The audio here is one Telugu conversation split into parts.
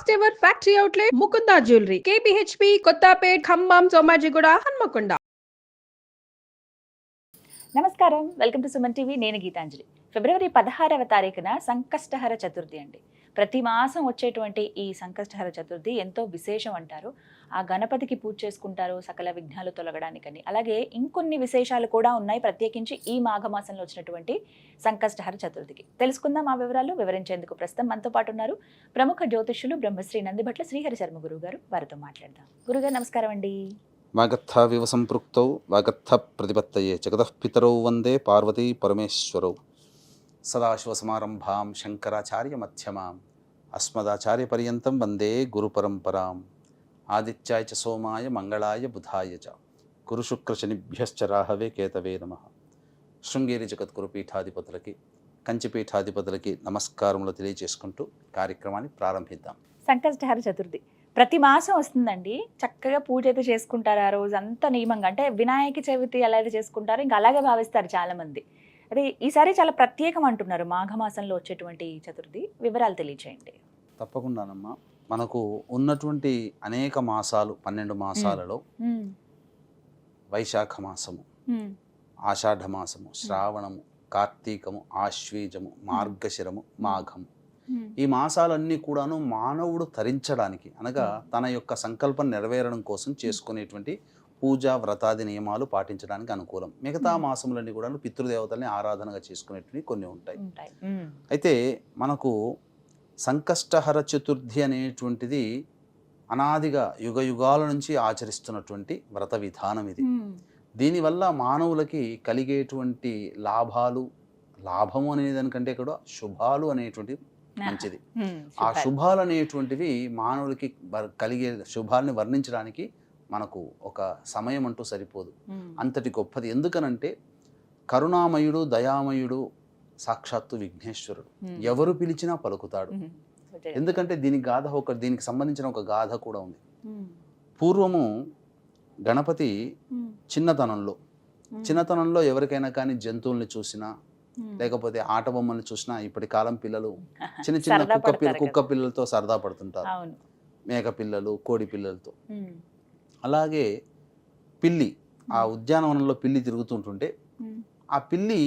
First ever factory outlet Mukunda jewellery కేపీహెచ్పి కొత్తపేట్ ఖమ్మం సోమాజిగూడ హన్మకొండ. నమస్కారం, వెల్కమ్ టు సుమన్ టీవీ. నేను గీతాంజలి. ఫిబ్రవరి 16వ తారీఖున సంకష్టహర చతుర్థి అండి. ప్రతి మాసం వచ్చేటువంటి ఈ సంకష్టహర చతుర్థి ఎంతో విశేషం అంటారు. ఆ గణపతికి పూజ చేసుకుంటారు సకల విఘ్నాలు తొలగడానికని. అలాగే ఇంకొన్ని విశేషాలు కూడా ఉన్నాయి ప్రత్యేకించి ఈ మాఘమాసంలో వచ్చినటువంటి సంకష్టహర చతుర్థికి. తెలుసుకుందాం ఆ వివరాలు. వివరించేందుకు ప్రస్తుతం మనతో పాటు ఉన్నారు ప్రముఖ జ్యోతిష్యులు బ్రహ్మశ్రీ నందిభట్ల శ్రీహరి శర్మ గురువు గారు. వారితో మాట్లాడదాం. గురుగారు నమస్కారం అండి. వాగర్థావివ సంపృక్తౌ వాగర్థ ప్రతిపత్తయే జగతః పితరౌ వందే పార్వతీ పరమేశ్వరౌ. సదాశివసమారంభాం శంకరాచార్య మధ్యమాం అస్మదాచార్య పర్యంతం వందే గురు పరంపరాం. ఆదిత్యాయ చ సోమాయ మంగళాయ బుధాయ చ గురుశుక్రశనిభ్యశ్చ రాహవే కేతవే నమః. శృంగేరి జగద్గురు పీఠాధిపతులకి కంచిపీఠాధిపతులకి నమస్కారములు తెలియజేసుకుంటూ కార్యక్రమాన్ని ప్రారంభిద్దాం. సంకష్టహర చతుర్థి ప్రతి మాసం వస్తుందండి. చక్కగా పూజ అయితే చేసుకుంటారు ఆ రోజు అంతా నియమంగా. అంటే వినాయక చవితి ఎలా అయితే చేసుకుంటారో ఇంకా అలాగే భావిస్తారు చాలా మంది. అదే ఈసారి చాలా ప్రత్యేకం అంటున్నారు మాఘమాసంలో వచ్చేటువంటి చతుర్థి. వివరాలు తెలియచేయండి. తప్పకుండానమ్మా. మనకు ఉన్నటువంటి అనేక మాసాలు 12 మాసాలలో వైశాఖ మాసము, ఆషాఢ మాసము, శ్రావణము, కార్తీకము, ఆశ్వీజము, మార్గశిరము, మాఘము, ఈ మాసాలన్నీ కూడాను మానవుడు తరించడానికి అనగా తన యొక్క సంకల్పం నెరవేరడం కోసం చేసుకునేటువంటి పూజా వ్రతాది నియమాలు పాటించడానికి అనుకూలం. మిగతా మాసములన్నీ కూడా పితృదేవతల్ని ఆరాధనగా చేసుకునేటువంటి కొన్ని ఉంటాయి. అయితే మనకు సంకష్టహర చతుర్థి అనేటువంటిది అనాదిగా యుగ యుగాల నుంచి ఆచరిస్తున్నటువంటి వ్రత విధానం ఇది. దీనివల్ల మానవులకి కలిగేటువంటి లాభము అనే దానికంటే కూడా శుభాలు అనేటువంటి మంచిది. ఆ శుభాలు అనేటువంటివి మానవులకి కలిగే శుభాలని వర్ణించడానికి మనకు ఒక సమయం అంటూ సరిపోదు. అంతటి గొప్పది. ఎందుకనంటే కరుణామయుడు, దయామయుడు సాక్షాత్తు విఘ్నేశ్వరుడు. ఎవరు పిలిచినా పలుకుతాడు. ఎందుకంటే దీనికి సంబంధించిన ఒక గాథ కూడా ఉంది. పూర్వము గణపతి చిన్నతనంలో ఎవరికైనా కానీ జంతువుల్ని చూసినా లేకపోతే ఆట బొమ్మల్ని చూసినా, ఇప్పటి కాలం పిల్లలు చిన్న చిన్న కుక్క పిల్లలతో సరదా పడుతుంటారు. మేక పిల్లలు, కోడి పిల్లలతో. అలాగే పిల్లి, ఆ ఉద్యానవనంలో పిల్లి తిరుగుతుంటుంటే ఆ పిల్లి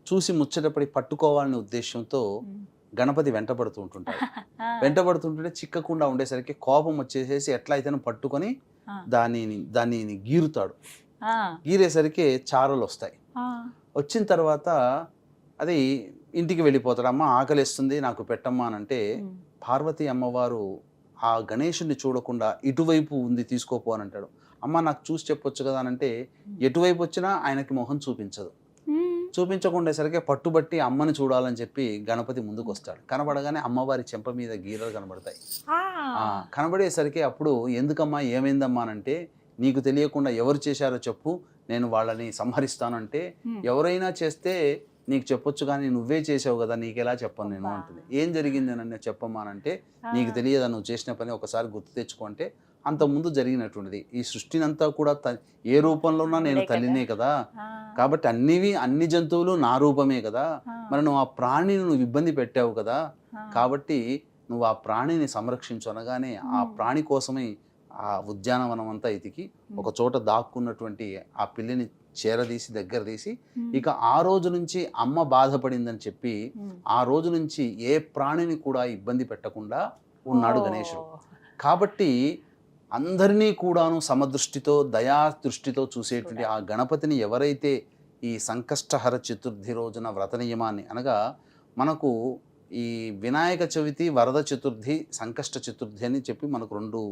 చూసి ముచ్చటపడి పట్టుకోవాలనే ఉద్దేశంతో గణపతి వెంటబడుతుంటుంటే చిక్కకుండా ఉండేసరికి కోపం వచ్చేసేసి ఎట్లా అయితే పట్టుకొని దాన్ని గీరుతాడు. గీరేసరికి చారలు వస్తాయి. వచ్చిన తర్వాత అది ఇంటికి వెళ్ళిపోతాడు. అమ్మ ఆకలిస్తుంది, నాకు పెట్టమ్మా అని అంటే పార్వతీ అమ్మవారు ఆ గణేశుని చూడకుండా ఇటువైపు ఉంది తీసుకోపో అని అంటాడు. అమ్మ నాకు చూసి చెప్పొచ్చు కదా అని అంటే ఎటువైపు వచ్చినా ఆయనకి మొహం చూపించకుండేసరికి పట్టుబట్టి అమ్మని చూడాలని చెప్పి గణపతి ముందుకు వస్తాడు. కనబడగానే అమ్మవారి చెంప మీద గీరలు కనబడతాయి. కనబడేసరికి అప్పుడు ఎందుకమ్మా ఏమైందమ్మా అనంటే, నీకు తెలియకుండా ఎవరు చేశారో చెప్పు, నేను వాళ్ళని సంహరిస్తానంటే, ఎవరైనా చేస్తే నీకు చెప్పొచ్చు కానీ నువ్వే చేసావు కదా, నీకెలా చెప్పను నేను అంటుంది. ఏం జరిగింది అని చెప్పమ్మానంటే, నీకు తెలియదా నువ్వు చేసిన పని, ఒకసారి గుర్తు తెచ్చుకుంటే అంతకుముందు జరిగినటువంటిది. ఈ సృష్టినంతా కూడా ఏ రూపంలో ఉన్నా నేను తల్లినే కదా, కాబట్టి అన్ని జంతువులు నా రూపమే కదా, మరి నువ్వు ఆ ప్రాణిని నువ్వు ఇబ్బంది పెట్టావు కదా, కాబట్టి నువ్వు ఆ ప్రాణిని సంరక్షించు అనగానే ఆ ప్రాణి కోసమై ఆ ఉద్యానవనం అంతా ఎతికి ఒక చోట దాక్కున్నటువంటి ఆ పిల్లిని చేరదీసి దగ్గర తీసి, ఇక ఆ రోజు నుంచి అమ్మ బాధపడిందని చెప్పి ఆ రోజు నుంచి ఏ ప్రాణిని కూడా ఇబ్బంది పెట్టకుండా ఉన్నాడు గణేశుడు. కాబట్టి అందరినీ కూడాను సమదృష్టితో దయా దృష్టితో చూసేటువంటి ఆ గణపతిని ఎవరైతే ఈ సంకష్టహర చతుర్థి రోజున వ్రత నియమాన్ని అనగా మనకు ఈ వినాయక చవితి, వరద చతుర్థి, సంకష్ట చతుర్థి అని చెప్పి మనకు 2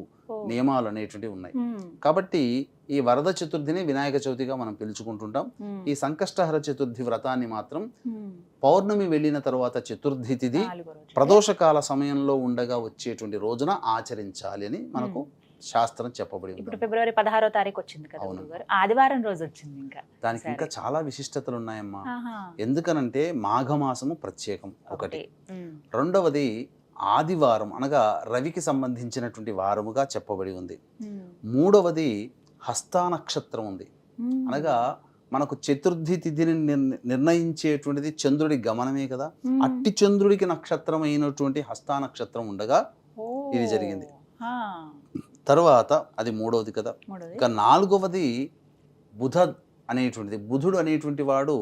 నియమాలు అనేటువంటివి ఉన్నాయి. కాబట్టి ఈ వరద చతుర్థిని వినాయక చవితిగా మనం పిలుచుకుంటుంటాం. ఈ సంకష్టహర చతుర్థి వ్రతాన్ని మాత్రం పౌర్ణమి వెళ్ళిన తర్వాత చతుర్థి తిథి ప్రదోషకాల సమయంలో ఉండగా వచ్చేటువంటి రోజున ఆచరించాలి అని మనకు శాస్త్రం చెప్పబడి ఉంది. ఇప్పుడు ఫిబ్రవరి 16వ తారీఖు వచ్చింది కదా గురుగారు, ఆదివారం రోజు వచ్చింది. దానికి ఇంకా చాలా విశిష్టతలు ఉన్నాయమ్మా. ఎందుకనంటే మాఘమాసము ప్రత్యేకం ఒకటి, రెండవది ఆదివారం అనగా రవికి సంబంధించినటువంటి వారముగా చెప్పబడి ఉంది. మూడవది హస్తా నక్షత్రం ఉంది. అనగా మనకు చతుర్థి తిథిని నిర్ణయించేటువంటిది చంద్రుడి గమనమే కదా. అట్టి చంద్రుడికి నక్షత్రం అయినటువంటి హస్తా నక్షత్రం ఉండగా ఇది జరిగింది. ఆ, తర్వాత అది మూడవది కదా. మూడోది. ఇక నాలుగవది బుధుడు అనేటువంటి వాడు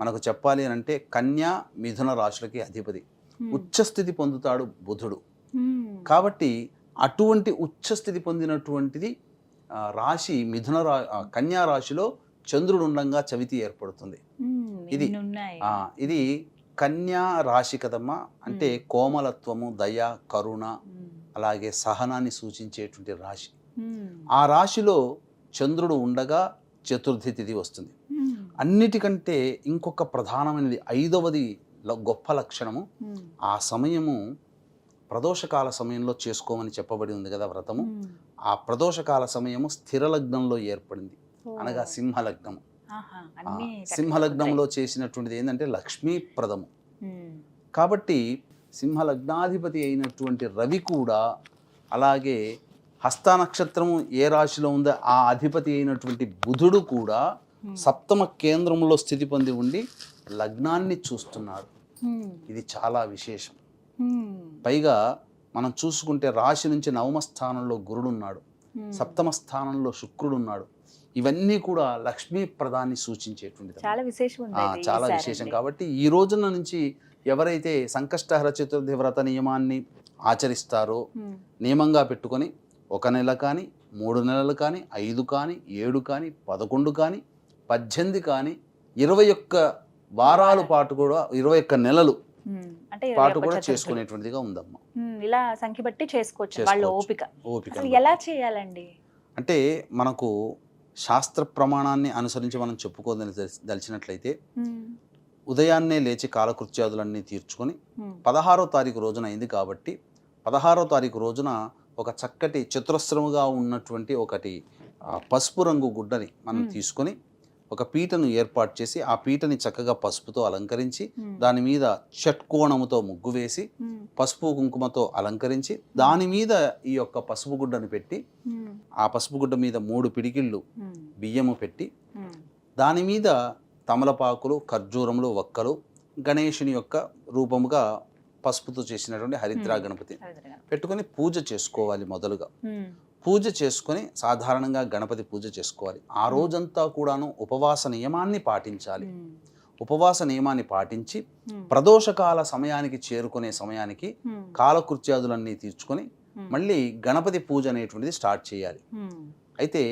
మనకు చెప్పాలి అని అంటే కన్యా మిథున రాశులకి అధిపతి. ఉచ్చస్థితి పొందుతాడు బుధుడు. కాబట్టి అటువంటి ఉచ్చస్థితి పొందినటువంటిది రాశి కన్యా రాశిలో చంద్రుడు ఉండంగా చవితి ఏర్పడుతుంది. ఇది కన్యా రాశి కదమ్మా. అంటే కోమలత్వము, దయ, కరుణ, అలాగే సహనాన్ని సూచించేటువంటి రాశి. ఆ రాశిలో చంద్రుడు ఉండగా చతుర్థి తిథి వస్తుంది. అన్నిటికంటే ఇంకొక ప్రధానమైనది ఐదవది గొప్ప లక్షణము, ఆ సమయము ప్రదోషకాల సమయంలో చేసుకోమని చెప్పబడి ఉంది కదా వ్రతము. ఆ ప్రదోషకాల సమయము స్థిర లగ్నంలో ఏర్పడింది, అనగా సింహలగ్నము. సింహలగ్నంలో చేసినటువంటిది ఏంటంటే లక్ష్మీప్రదము. కాబట్టి సింహలగ్నాధిపతి అయినటువంటి రవి కూడా, అలాగే హస్త నక్షత్రము ఏ రాశిలో ఉందో ఆ అధిపతి అయినటువంటి బుధుడు కూడా సప్తమ కేంద్రంలో స్థితి పొంది ఉండి లగ్నాన్ని చూస్తున్నాడు. ఇది చాలా విశేషం. పైగా మనం చూసుకుంటే రాశి నుంచి నవమ స్థానంలో గురుడున్నాడు, సప్తమ స్థానంలో శుక్రుడున్నాడు. ఇవన్నీ కూడా లక్ష్మీ ప్రదాన్ని సూచించేటువంటిది, చాలా విశేషం. కాబట్టి ఈ రోజున నుంచి ఎవరైతే సంకష్టహర చతుర్థి వ్రత నియమాన్ని ఆచరిస్తారో, నియమంగా పెట్టుకొని 1 నెల కానీ, 3 నెలలు కానీ, 5 కానీ, 7 కానీ, 11 కానీ, 18 కానీ, 21 వారాల పాటు కూడా, 21 నెలలు పాటు కూడా చేసుకునేటువంటిదిగా ఉందమ్మా. ఇలా సంఖ్య బట్టి చేసుకోవచ్చు. వాళ్ళ ఓపిక ఎలా చేయాలండి అంటే మనకు శాస్త్ర ప్రమాణాన్ని అనుసరించి మనం చెప్పుకోదలిచినట్లయితే ఉదయాన్నే లేచి కాలకృత్యాదులన్నీ తీర్చుకొని 16వ తారీఖు రోజున అయింది కాబట్టి 16వ తారీఖు రోజున ఒక చక్కటి చతురస్రముగా ఉన్నటువంటి ఒకటి పసుపు రంగు గుడ్డని మనం తీసుకొని ఒక పీటను ఏర్పాటు చేసి ఆ పీటని చక్కగా పసుపుతో అలంకరించి దాని మీద షట్కోణముతో ముగ్గు వేసి పసుపు కుంకుమతో అలంకరించి దాని మీద ఈ యొక్క పసుపు గుడ్డను పెట్టి ఆ పసుపు గుడ్డ మీద 3 పిడికిళ్ళు బియ్యము పెట్టి దాని మీద తమలపాకులు, ఖర్జూరములు, వక్కలు, గణేశుని యొక్క రూపముగా పసుపుతో చేసినటువంటి హరిద్రా గణపతి పెట్టుకొని పూజ చేసుకోవాలి. మొదలుగా పూజ చేసుకొని సాధారణంగా గణపతి పూజ చేసుకోవాలి. ఆ రోజంతా కూడాను ఉపవాస నియమాన్ని పాటించాలి. ఉపవాస నియమాన్ని పాటించి ప్రదోషకాల సమయానికి చేరుకునే సమయానికి కాలకృత్యాదులన్నీ తీర్చుకొని మళ్ళీ గణపతి పూజ అనేటువంటిది స్టార్ట్ చేయాలి. అయితే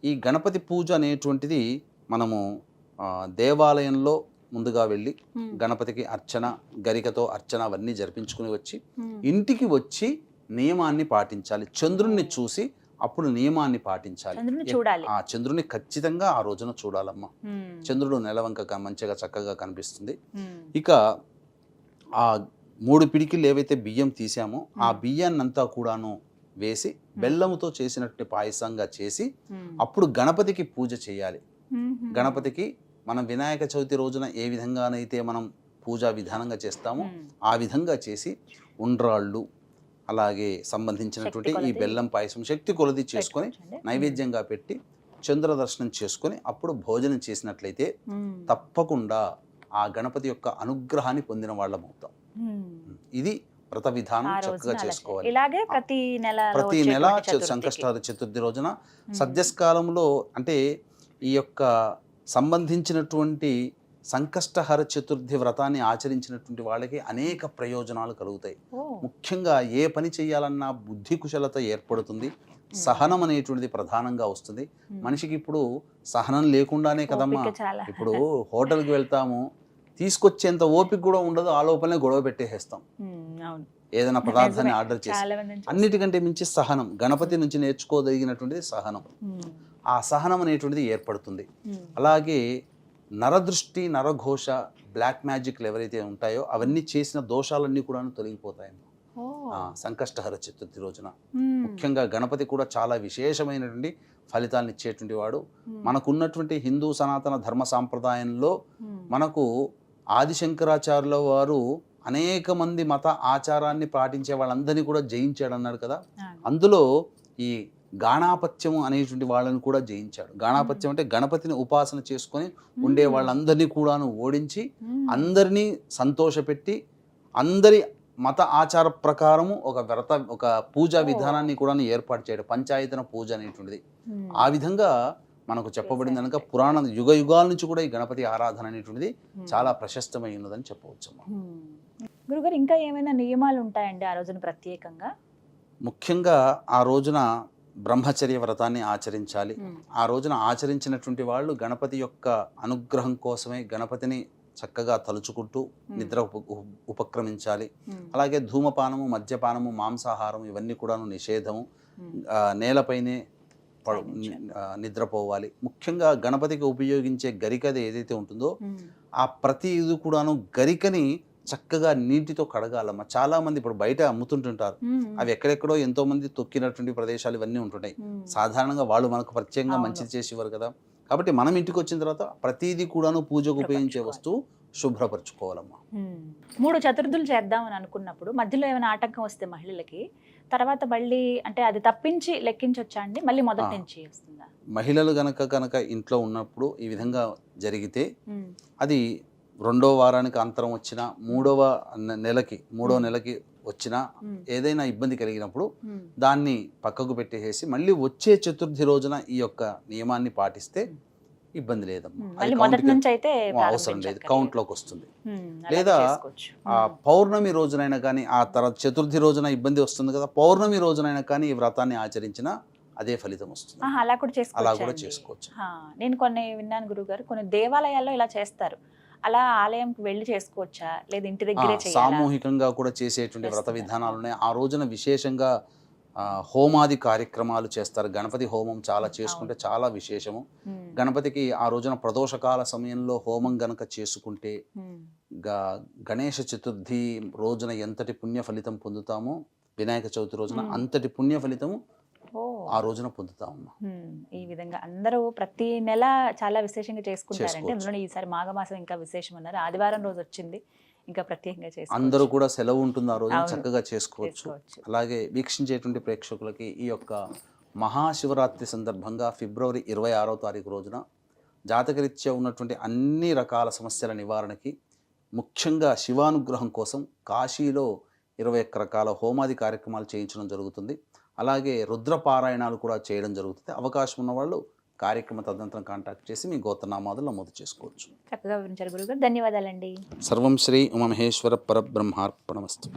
ఈ గణపతి పూజ అనేటువంటిది మనము దేవాలయంలో ముందుగా వెళ్ళి గణపతికి అర్చన, గరికతో అర్చన అవన్నీ జరిపించుకుని వచ్చి ఇంటికి వచ్చి నియమాన్ని పాటించాలి. చంద్రుణ్ణి చూసి అప్పుడు నియమాన్ని పాటించాలి. ఆ చంద్రుని ఖచ్చితంగా ఆ రోజున చూడాలమ్మా. చంద్రుడు నెలవంక మంచిగా చక్కగా కనిపిస్తుంది. ఇక ఆ 3 పిడికిళ్ళు ఏవైతే బియ్యం తీసామో ఆ బియ్యాన్ని అంతా కూడాను వేసి బెల్లముతో చేసినట్టు పాయసంగా చేసి అప్పుడు గణపతికి పూజ చేయాలి. గణపతికి మనం వినాయక చవితి రోజున ఏ విధంగానైతే మనం పూజా విధానంగా చేస్తామో ఆ విధంగా చేసి ఉండ్రాళ్ళు, అలాగే సంబంధించినటువంటి ఈ బెల్లం పాయసం శక్తి కొలది చేసుకొని నైవేద్యంగా పెట్టి చంద్ర దర్శనం చేసుకొని అప్పుడు భోజనం చేసినట్లయితే తప్పకుండా ఆ గణపతి యొక్క అనుగ్రహాన్ని పొందిన వాళ్ళం అవుతాం. ఇది వ్రత విధానం చక్కగా చేసుకోవాలి. ప్రతి నెల సంకష్టహర చతుర్థి రోజున సద్యస్కాలంలో అంటే ఈ యొక్క సంబంధించినటువంటి సంకష్టహర చతుర్థి వ్రతాన్ని ఆచరించినటువంటి వాళ్ళకి అనేక ప్రయోజనాలు కలుగుతాయి. ముఖ్యంగా ఏ పని చేయాలన్నా బుద్ధి కుశలత ఏర్పడుతుంది. సహనం అనేటువంటిది ప్రధానంగా వస్తుంది. మనిషికి ఇప్పుడు సహనం లేకుండానే కదమ్మా, ఇప్పుడు హోటల్కి వెళ్తాము, తీసుకొచ్చేంత ఓపిక కూడా ఉండదు, ఆ లోపలనే గొడవ పెట్టేసేస్తాం ఏదైనా పదార్థాన్ని ఆర్డర్ చేసి. అన్నిటికంటే మించి సహనం, గణపతి నుంచి నేర్చుకోదగినటువంటిది సహనం. ఆ సహనం అనేటువంటిది ఏర్పడుతుంది. అలాగే నరదృష్టి, నరఘోష, బ్లాక్ మ్యాజిక్లు ఎవరైతే ఉంటాయో అవన్నీ చేసిన దోషాలన్నీ కూడా తొలగిపోతాయి సంకష్టహర చతుర్థి రోజున. ముఖ్యంగా గణపతి కూడా చాలా విశేషమైనటువంటి ఫలితాలను ఇచ్చేటువంటి వాడు. మనకున్నటువంటి హిందూ సనాతన ధర్మ సాంప్రదాయంలో మనకు ఆదిశంకరాచార్యుల వారు అనేక మంది మత ఆచారాన్ని పాటించే వాళ్ళందరినీ కూడా జయించాడు అన్నాడు కదా. అందులో ఈ గాణాపత్యము అనేటువంటి వాళ్ళని కూడా జయించాడు. గాణాపత్యం అంటే గణపతిని ఉపాసన చేసుకొని ఉండే వాళ్ళందరినీ కూడాను ఓడించి అందరినీ సంతోషపెట్టి అందరి మత ఆచార ప్రకారము ఒక పూజా విధానాన్ని కూడా ఏర్పాటు చేయడం, పంచాయతన పూజ అనేటువంటిది ఆ విధంగా మనకు చెప్పబడింది కనుక పురాణ యుగ యుగాల నుంచి కూడా ఈ గణపతి ఆరాధన అనేటువంటిది చాలా ప్రశస్తమై ఉన్నదని చెప్పవచ్చు. గురుగారు ఇంకా ఏమైనా నియమాలు ఉంటాయండి ఆ రోజున ప్రత్యేకంగా? ముఖ్యంగా ఆ రోజున బ్రహ్మచర్య వ్రతాన్ని ఆచరించాలి. ఆ రోజున ఆచరించినటువంటి వాళ్ళు గణపతి యొక్క అనుగ్రహం కోసమే గణపతిని చక్కగా తలుచుకుంటూ నిద్ర ఉపక్రమించాలి. అలాగే ధూమపానము, మద్యపానము, మాంసాహారం ఇవన్నీ కూడా నిషేధము. నేలపైనే నిద్రపోవాలి. ముఖ్యంగా గణపతికి ఉపయోగించే గరికది ఏదైతే ఉంటుందో ఆ ప్రతి ఇది కూడాను గరికని చక్కగా నీటితో కడగాలమ్మా. చాలా మంది ఇప్పుడు బయట అమ్ముతుంటుంటారు, అవి ఎక్కడెక్కడో ఎంతో మంది తొక్కినటువంటి ప్రదేశాలు ఇవన్నీ ఉంటుంటాయి. సాధారణంగా వాళ్ళు మనకు ప్రత్యేకంగా మంచిది చేసేవారు కదా. కాబట్టి మనం ఇంటికి వచ్చిన తర్వాత ప్రతిదీ కూడాను పూజకు ఉపయోగించే వస్తువు శుభ్రపరచుకోవాలమ్మా. 3 చతుర్థులు చేద్దామని అనుకున్నప్పుడు మధ్యలో ఏమైనా ఆటంకం వస్తే మహిళలకి తర్వాత మళ్ళీ అంటే అది తప్పించి లెక్కించొచ్చా అండి? మళ్ళీ మొదటి నుంచి వస్తుందా? మహిళలు గనక ఇంట్లో ఉన్నప్పుడు ఈ విధంగా జరిగితే అది 2వ వారానికి అంతరం వచ్చినా, 3వ నెలకి వచ్చినా ఏదైనా ఇబ్బంది కలిగినప్పుడు దాన్ని పక్కకు పెట్టేసి మళ్ళీ వచ్చే చతుర్థి రోజున ఈ యొక్క నియమాన్ని పాటిస్తే ఇబ్బంది లేదమ్మా. అవసరం లేదు, కౌంట్లోకి వస్తుంది. లేదా ఆ పౌర్ణమి రోజునైనా కానీ, ఆ తర్వాత చతుర్థి రోజున ఇబ్బంది వస్తుంది కదా, పౌర్ణమి రోజునైనా కానీ ఈ వ్రతాన్ని ఆచరించినా అదే ఫలితం వస్తుంది. అలా కూడా చేసుకోవచ్చు. నేను కొన్ని విన్నాను గురుగారు, కొన్ని దేవాలయాల్లో ఇలా చేస్తారు. అలా ఆలయంకి వెళ్ళి చేసుకోవచ్చా లేదా ఇంటి దగ్గరే చేయాలా? సామూహికంగా కూడా చేసేటువంటి వ్రత విధానాలు ఉన్నాయి. ఆ రోజున విశేషంగా హోమాది కార్యక్రమాలు చేస్తారు. గణపతి హోమం చాలా చేసుకుంటే చాలా విశేషము. గణపతికి ఆ రోజున ప్రదోషకాల సమయంలో హోమం గనక చేసుకుంటే గణేష చతుర్థి రోజున ఎంతటి పుణ్య ఫలితం పొందుతామో వినాయక చవితి రోజున అంతటి పుణ్య ఫలితము ఆ రోజున పొందుతామమ్మా. ఈ విధంగా అందరూ ప్రతి నెల చాలా విశేషంగా చేసుకుంటారండి. అందులో ఈసారి మాఘమాసం ఇంకా విశేషం ఉన్నారు. ఆదివారం రోజు వచ్చింది, ఇంకా ప్రత్యేకంగా చేసుకోవచ్చు. అందరూ కూడా సెలవు ఉంటుంది ఆ రోజు, చక్కగా చేసుకోవచ్చు. అలాగే వీక్షించేటువంటి ప్రేక్షకులకి ఈ యొక్క మహాశివరాత్రి సందర్భంగా ఫిబ్రవరి 26వ తారీఖు రోజున జాతకరీత్యా ఉన్నటువంటి అన్ని రకాల సమస్యల నివారణకి, ముఖ్యంగా శివానుగ్రహం కోసం కాశీలో 21 రకాల హోమాది కార్యక్రమాలు చేయించడం జరుగుతుంది. అలాగే రుద్రపారాయణాలు కూడా చేయడం జరుగుతుంది. అవకాశం ఉన్న వాళ్ళు కార్యక్రమ తదనంతరం కాంటాక్ట్ చేసి మీ గోత్రనామాదులు నమోదు చేసుకోవచ్చు. చక్కగా వివరించారు గురుగారు, ధన్యవాదాలండి. సర్వం శ్రీ ఉమామహేశ్వర పరబ్రహ్మార్పణమస్తు.